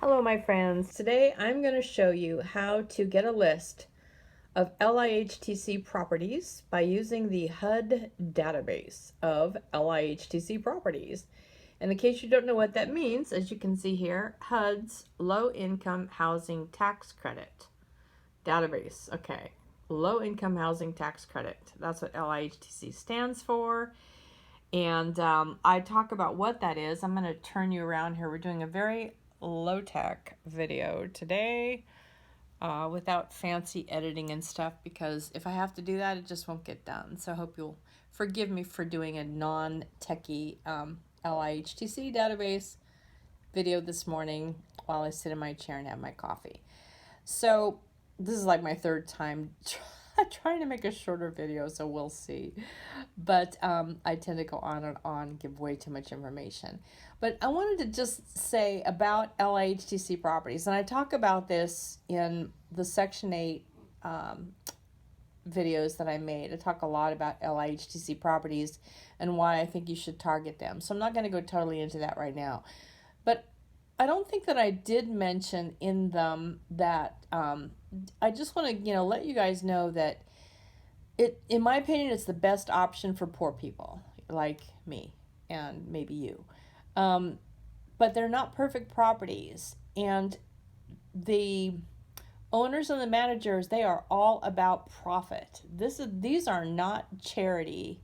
Hello my friends, today I'm going to show you how to get a list of LIHTC properties by using the HUD database of LIHTC properties. And in case you don't know what that means, as you can see here, HUD's Low Income Housing Tax Credit database. Okay, Low Income Housing Tax Credit. That's what LIHTC stands for. And I talk about what that is. I'm going to turn you around here. We're doing a very low-tech video today without fancy editing and stuff, because if I have to do that, it just won't get done. So I hope you'll forgive me for doing a non-techie LIHTC database video this morning while I sit in my chair and have my coffee. So this is like my third time trying to make a shorter video, so we'll see. But I tend to go on and on, give way too much information. But I wanted to just say about LIHTC properties, and I talk about this in the Section 8 videos that I made. I talk a lot about LIHTC properties and why I think you should target them. So I'm not going to go totally into that right now. But I don't think that I did mention in them that I just want to, let you guys know that in my opinion, it's the best option for poor people like me and maybe you. But they're not perfect properties, and the owners and the managers, they are all about profit. These are not charity,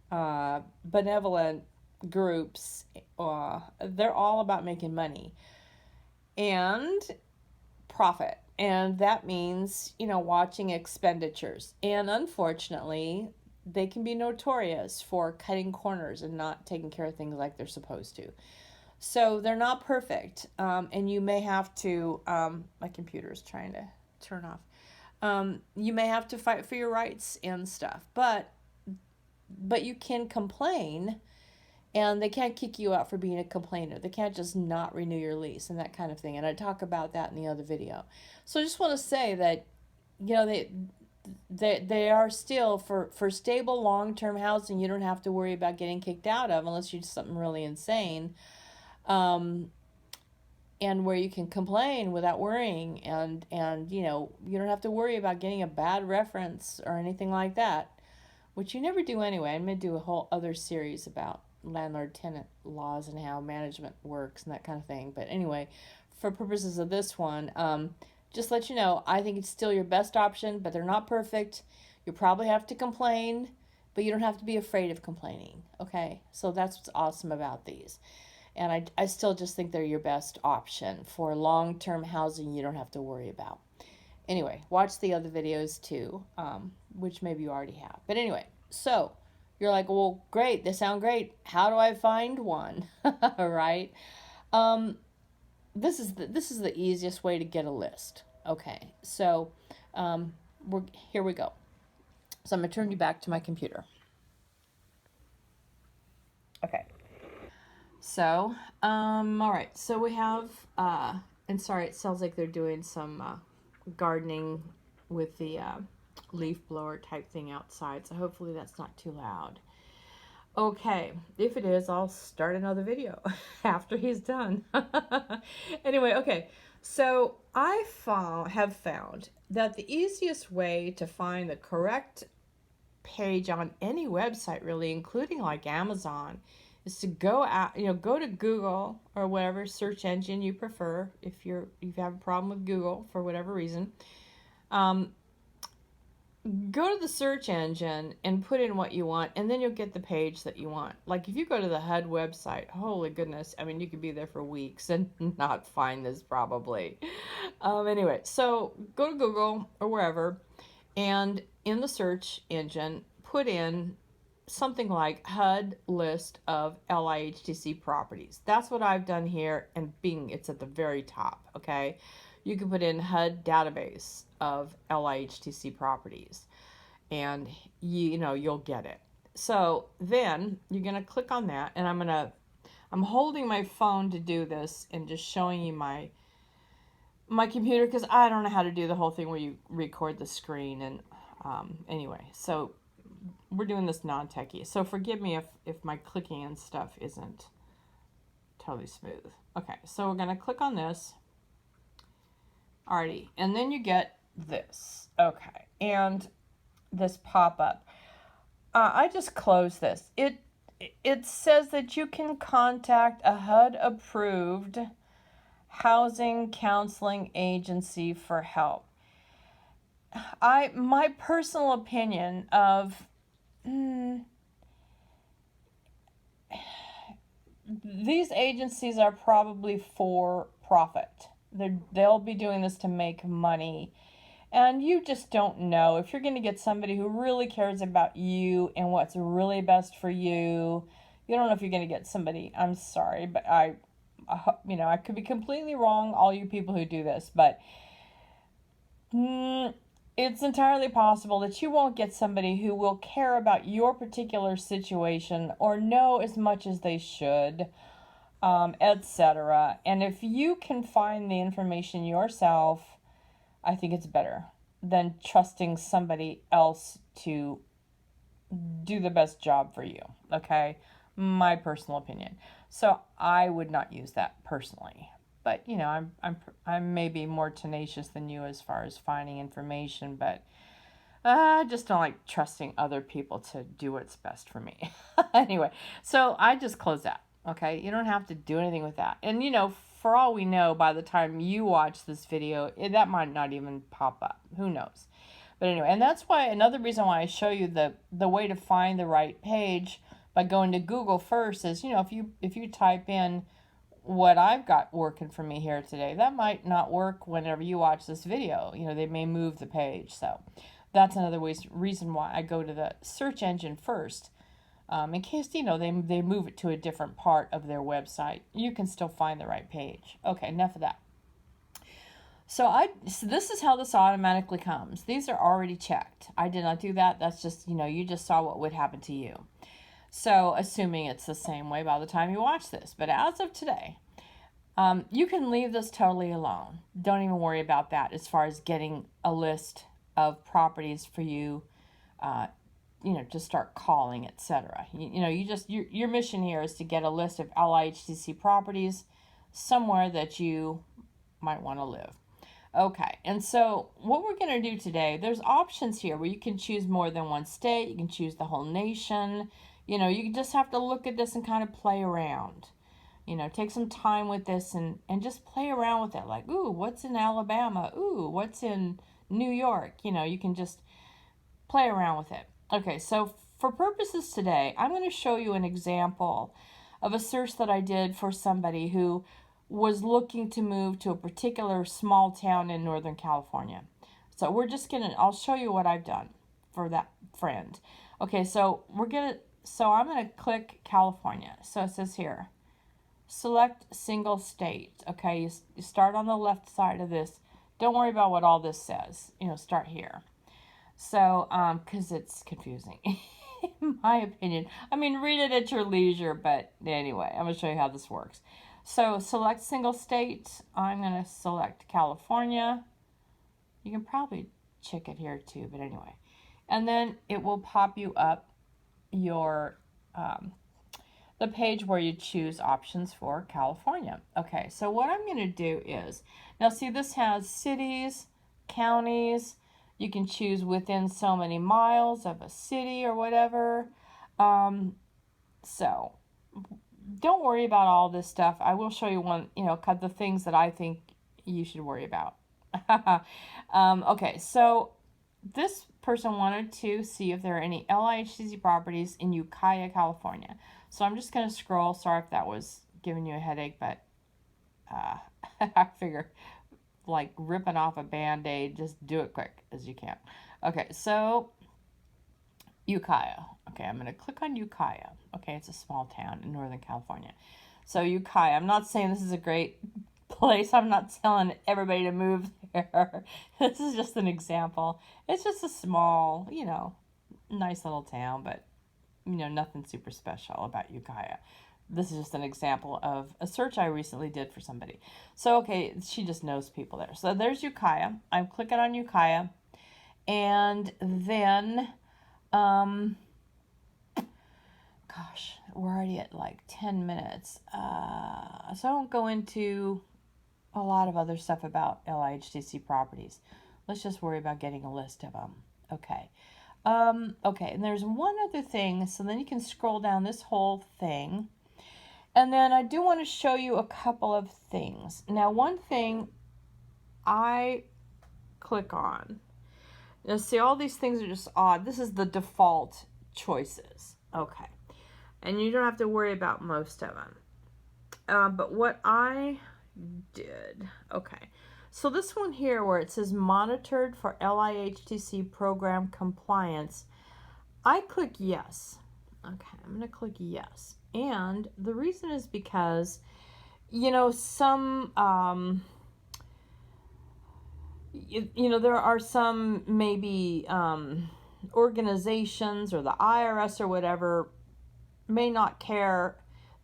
benevolent groups. They're all about making money and profit. And that means, watching expenditures. And unfortunately, they can be notorious for cutting corners and not taking care of things like they're supposed to. So they're not perfect. And you may have to, my computer is trying to turn off. You may have to fight for your rights and stuff. But you can complain, and they can't kick you out for being a complainer. They can't just not renew your lease and that kind of thing. And I talk about that in the other video. So I just want to say that, they are still, for stable long-term housing, you don't have to worry about getting kicked out of unless you do something really insane. And where you can complain without worrying, and you don't have to worry about getting a bad reference or anything like that, which you never do anyway. I'm going to do a whole other series about landlord-tenant laws and how management works and that kind of thing. But anyway, for purposes of this one, just let you know, I think it's still your best option, but they're not perfect. You probably have to complain, but you don't have to be afraid of complaining, okay? So that's what's awesome about these. And I still just think they're your best option for long-term housing you don't have to worry about. Anyway, watch the other videos too, which maybe you already have. But anyway, so you're like, well, great, they sound great. How do I find one? Right? This is the easiest way to get a list. Okay, so here we go. So I'm gonna turn you back to my computer. Okay. So, all right. So we have, and sorry, it sounds like they're doing some gardening with the leaf blower type thing outside. So hopefully that's not too loud. Okay, if it is, I'll start another video after he's done. Anyway, okay. So I have found that the easiest way to find the correct page on any website, really, including like Amazon, is to go out, go to Google or whatever search engine you prefer. If you have a problem with Google for whatever reason, go to the search engine and put in what you want, and then you'll get the page that you want. Like if you go to the HUD website, holy goodness, I mean, you could be there for weeks and not find this probably. Anyway, so go to Google or wherever, and in the search engine, put in something like HUD list of LIHTC properties. That's what I've done here, and Bing, it's at the very top, okay? You can put in HUD database of LIHTC properties, and you'll get it. So then you're gonna click on that, and I'm holding my phone to do this and just showing you my computer, because I don't know how to do the whole thing where you record the screen. And anyway, so we're doing this non-techie, so forgive me if my clicking and stuff isn't totally smooth. Okay, so we're going to click on this. Alrighty, and then you get this. Okay, and this pop-up. I just closed this. It says that you can contact a HUD-approved housing counseling agency for help. My personal opinion of these agencies are probably for profit. They'll be doing this to make money. And you just don't know if you're going to get somebody who really cares about you and what's really best for you. You don't know if you're going to get somebody. I'm sorry, but I could be completely wrong, all you people who do this, but it's entirely possible that you won't get somebody who will care about your particular situation or know as much as they should, etc. And if you can find the information yourself, I think it's better than trusting somebody else to do the best job for you, okay? My personal opinion. So I would not use that personally. But, I'm maybe more tenacious than you as far as finding information, but I just don't like trusting other people to do what's best for me. Anyway, so I just close that, okay? You don't have to do anything with that. And, for all we know, by the time you watch this video, that might not even pop up. Who knows? But anyway, and that's why another reason why I show you the way to find the right page by going to Google first is, if you type in what I've got working for me here today, that might not work whenever you watch this video. They may move the page. So that's another reason why I go to the search engine first. In case, they move it to a different part of their website, you can still find the right page. Okay, enough of that. So this is how this automatically comes. These are already checked. I did not do that. That's just, you just saw what would happen to you. So assuming it's the same way by the time you watch this. But as of today, you can leave this totally alone. Don't even worry about that as far as getting a list of properties for you, to start calling, etc. Your mission here is to get a list of LIHTC properties somewhere that you might want to live. Okay, and so what we're going to do today, there's options here where you can choose more than one state. You can choose the whole nation. You just have to look at this and kind of play around. Take some time with this and just play around with it. Like, ooh, what's in Alabama? Ooh, what's in New York? You can just play around with it. Okay, so for purposes today, I'm going to show you an example of a search that I did for somebody who was looking to move to a particular small town in Northern California. So I'll show you what I've done for that friend. Okay, so I'm going to click California. So it says here, select single state. Okay, you start on the left side of this. Don't worry about what all this says. Start here. So, because it's confusing, in my opinion. Read it at your leisure, but anyway, I'm going to show you how this works. So, select single state. I'm going to select California. You can probably check it here too, but anyway. And then it will pop you up your, the page where you choose options for California. Okay, so what I'm going to do is, now see, this has cities, counties. You can choose within so many miles of a city or whatever. So don't worry about all this stuff. I will show you the things that I think you should worry about. Okay, so this person wanted to see if there are any LIHTC properties in Ukiah, California. So I'm just going to scroll. Sorry if that was giving you a headache, but I figure like ripping off a Band-Aid, just do it quick as you can. Okay, so Ukiah. Okay, I'm going to click on Ukiah. Okay, it's a small town in Northern California. So Ukiah, I'm not saying this is a great place. I'm not telling everybody to move there. This is just an example. It's just a small, nice little town, but, nothing super special about Ukiah. This is just an example of a search I recently did for somebody. So, okay, she just knows people there. So there's Ukiah. I'm clicking on Ukiah. And then gosh, we're already at like 10 minutes. So I won't go into a lot of other stuff about LIHTC properties. Let's just worry about getting a list of them. Okay. Okay, and there's one other thing. So then you can scroll down this whole thing. And then I do want to show you a couple of things. Now, one thing I click on. Now, see, all these things are just odd. This is the default choices. Okay. And you don't have to worry about most of them. But what I did, okay. So this one here where it says monitored for LIHTC program compliance, I click yes. Okay, I'm going to click yes. And the reason is because, you know, some, there are some maybe organizations or the IRS or whatever may not care.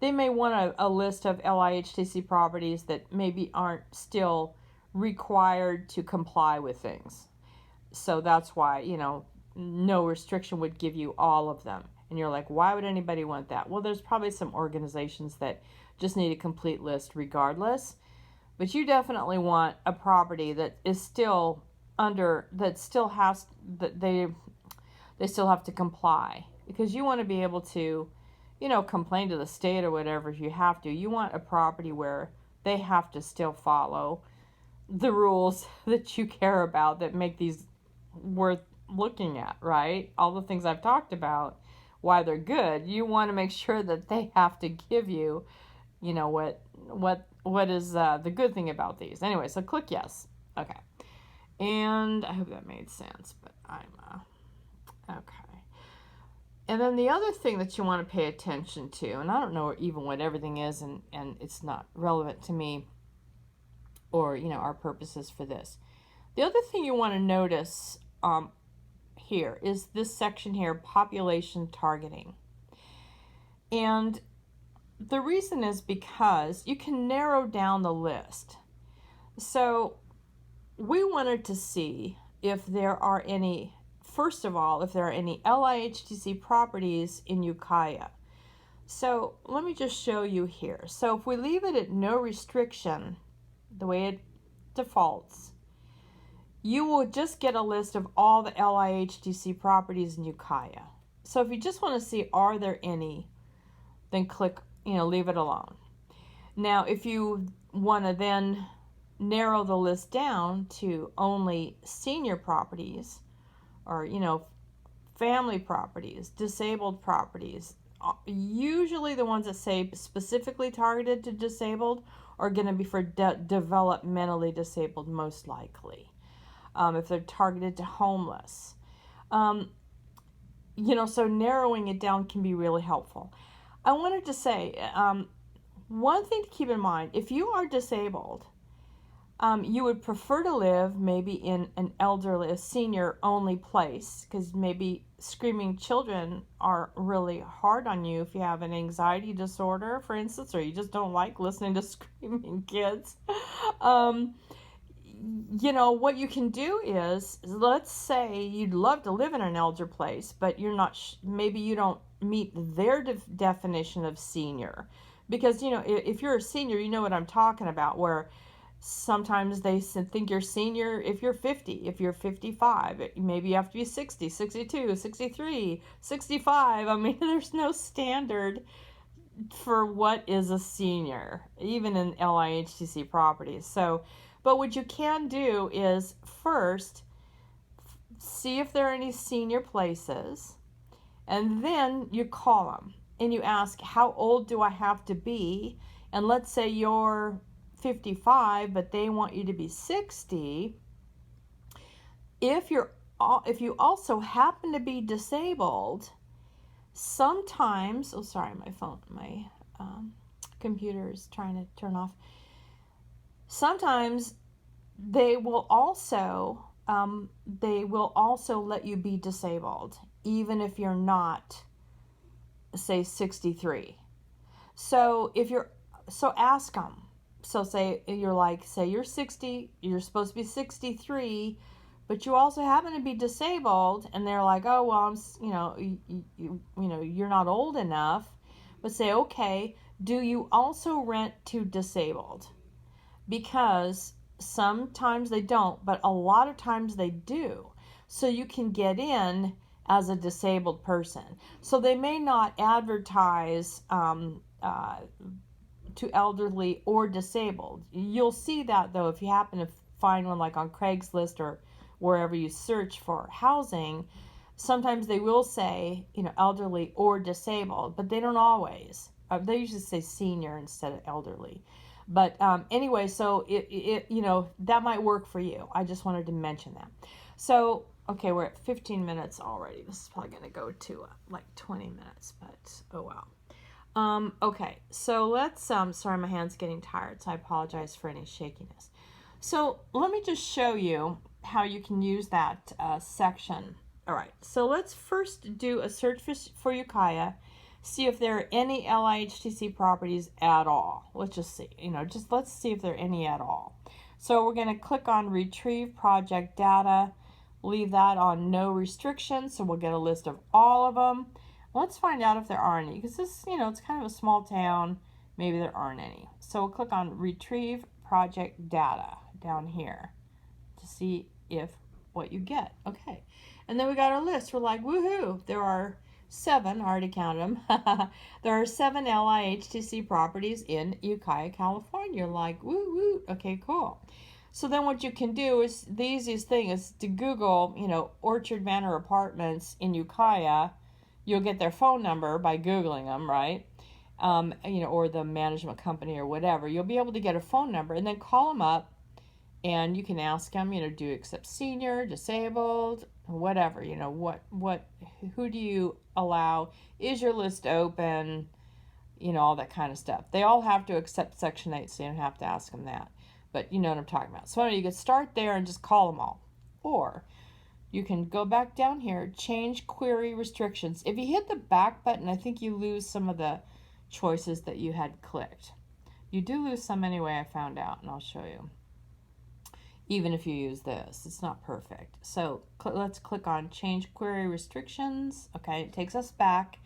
They may want a list of LIHTC properties that maybe aren't still required to comply with things. So that's why, no restriction would give you all of them. And you're like, why would anybody want that? Well, there's probably some organizations that just need a complete list regardless. But you definitely want a property that is still that they still have to comply. Because you want to be able to, complain to the state or whatever if you have to. You want a property where they have to still follow the rules that you care about that make these worth looking at, right? All the things I've talked about, why they're good. You want to make sure that they have to give you, what is the good thing about these. Anyway, so click yes. Okay. And I hope that made sense, but I'm okay. And then the other thing that you want to pay attention to, and I don't know even what everything is, and it's not relevant to me or, our purposes for this. The other thing you want to notice here is this section here, population targeting. And the reason is because you can narrow down the list. So we wanted to see if there are any, first of all, if there are any LIHTC properties in Ukiah. So let me just show you here. So if we leave it at no restriction, the way it defaults, you will just get a list of all the LIHTC properties in Ukiah. So if you just want to see, are there any, then click, leave it alone. Now, if you want to then narrow the list down to only senior properties or, family properties, disabled properties, usually the ones that say specifically targeted to disabled are going to be for developmentally disabled, most likely. If they're targeted to homeless. So narrowing it down can be really helpful. I wanted to say, one thing to keep in mind, if you are disabled, you would prefer to live maybe in an elderly, a senior-only place, because maybe screaming children are really hard on you if you have an anxiety disorder, for instance, or you just don't like listening to screaming kids. What you can do is, let's say you'd love to live in an elder place, but you're not, maybe you don't meet their definition of senior. Because, if you're a senior, you know what I'm talking about, where sometimes they think you're senior if you're 50, if you're 55, maybe you have to be 60, 62, 63, 65. I mean, there's no standard for what is a senior, even in LIHTC properties. So, but what you can do is first see if there are any senior places, and then you call them and you ask, how old do I have to be? And let's say you're 55, but they want you to be 60. If you also happen to be disabled, sometimes, my computer is trying to turn off. Sometimes they will also let you be disabled, even if you're not, say, 63. So ask them. So say you're 60, you're supposed to be 63, but you also happen to be disabled, and they're like, oh, well, you're not old enough. But say, okay, do you also rent to disabled? Because sometimes they don't, but a lot of times they do. So you can get in as a disabled person. So they may not advertise to elderly or disabled. You'll see that, though, if you happen to find one like on Craigslist or wherever you search for housing. Sometimes they will say, elderly or disabled, but they don't always. They usually say senior instead of elderly. But anyway, so that might work for you. I just wanted to mention that. So, okay, we're at 15 minutes already. This is probably going to go to like 20 minutes, but oh well. Okay, so let's, sorry, my hand's getting tired, so I apologize for any shakiness. So let me just show you how you can use that section. All right, so let's first do a search for Ukiah, see if there are any LIHTC properties at all. Let's just see, let's see if there are any at all. So we're going to click on Retrieve Project Data, leave that on No Restrictions, so we'll get a list of all of them. Let's find out if there are any, because this, it's kind of a small town. Maybe there aren't any. So we'll click on Retrieve Project Data down here to see if what you get. Okay. And then we got our list. We're like, woohoo, there are 7, I already counted them. There are 7 LIHTC properties in Ukiah, California. You're like, woo woo, okay, cool. So then what you can do is, the easiest thing is to Google, Orchard Manor Apartments in Ukiah. You'll get their phone number by Googling them, right? Or the management company or whatever. You'll be able to get a phone number and then call them up, and you can ask them, do you accept senior, disabled, whatever, who do you allow? Is your list open? All that kind of stuff. They all have to accept Section 8, so you don't have to ask them that. But you know what I'm talking about. So you can start there and just call them all. Or you can go back down here, change query restrictions. If you hit the back button, I think you lose some of the choices that you had clicked. You do lose some anyway, I found out, and I'll show you. Even if you use this, it's not perfect. So let's click on change query restrictions. Okay, it takes us back.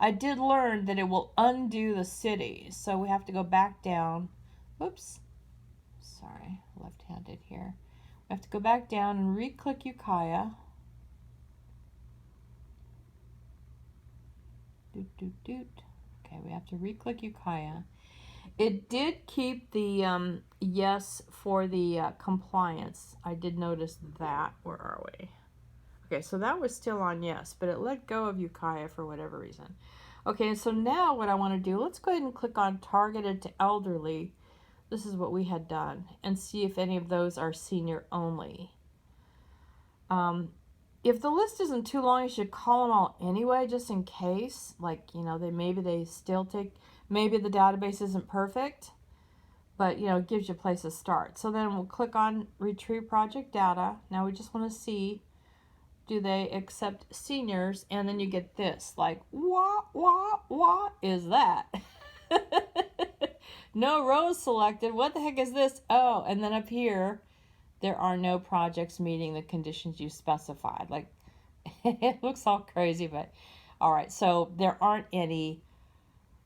I did learn that it will undo the city. So we have to go back down. Whoops. Sorry, left-handed here. We have to go back down and re-click Ukiah. Okay, we have to re-click Ukiah. It did keep the yes for the compliance. I did notice that. Where are we? Okay, so that was still on yes, but it let go of Ukiah for whatever reason. Okay, so now what I want to do, let's go ahead and click on targeted to elderly. This is what we had done, and see if any of those are senior only. If the list isn't too long, you should call them all anyway, just in ccase. Like, maybe they still take, maybe the database isn't perfect, but, it gives you a place to start. So then we'll click on Retrieve Project Data. Now we just want to see, do they accept seniors? And then you get this, like, what is that? No rows selected. What the heck is this? Oh, and then up here, there are no projects meeting the conditions you specified. Like, it looks all crazy, but all right. So there aren't any,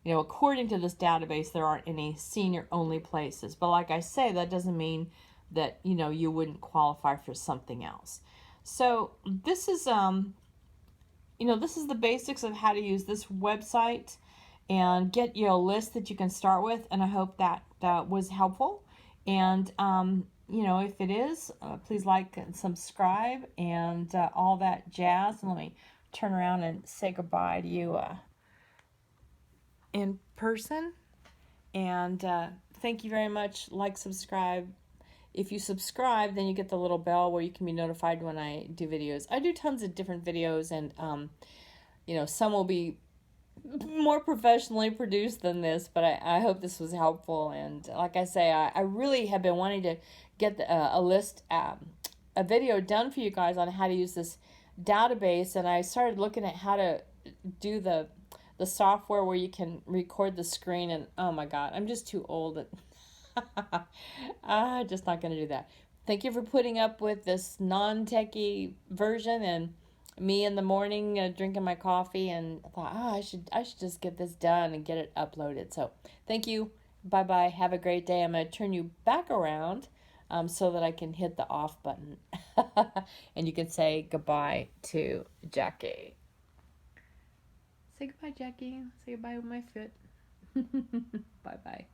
according to this database, there aren't any senior only places. But like I say, that doesn't mean that, you wouldn't qualify for something else. So this is, this is the basics of how to use this website and get a list that you can start with. And I hope that was helpful. And, if it is, please like and subscribe and all that jazz. And let me turn around and say goodbye to you in person. And thank you very much. Like, subscribe. If you subscribe, then you get the little bell where you can be notified when I do videos. I do tons of different videos, and, some will be more professionally produced than this, but I hope this was helpful. And like I say, I really have been wanting to get a video done for you guys on how to use this database, and I started looking at how to do the software where you can record the screen, and oh my god, I'm just too old. I'm just not going to do that. thank you for putting up with this non-techie version and me in the morning drinking my coffee, and I thought, oh, I should just get this done and get it uploaded. So thank you. Bye bye. Have a great day. I'm going to turn you back around so that I can hit the off button. And you can say goodbye to Jackie. Say goodbye, Jackie. Say goodbye with my foot. Bye bye.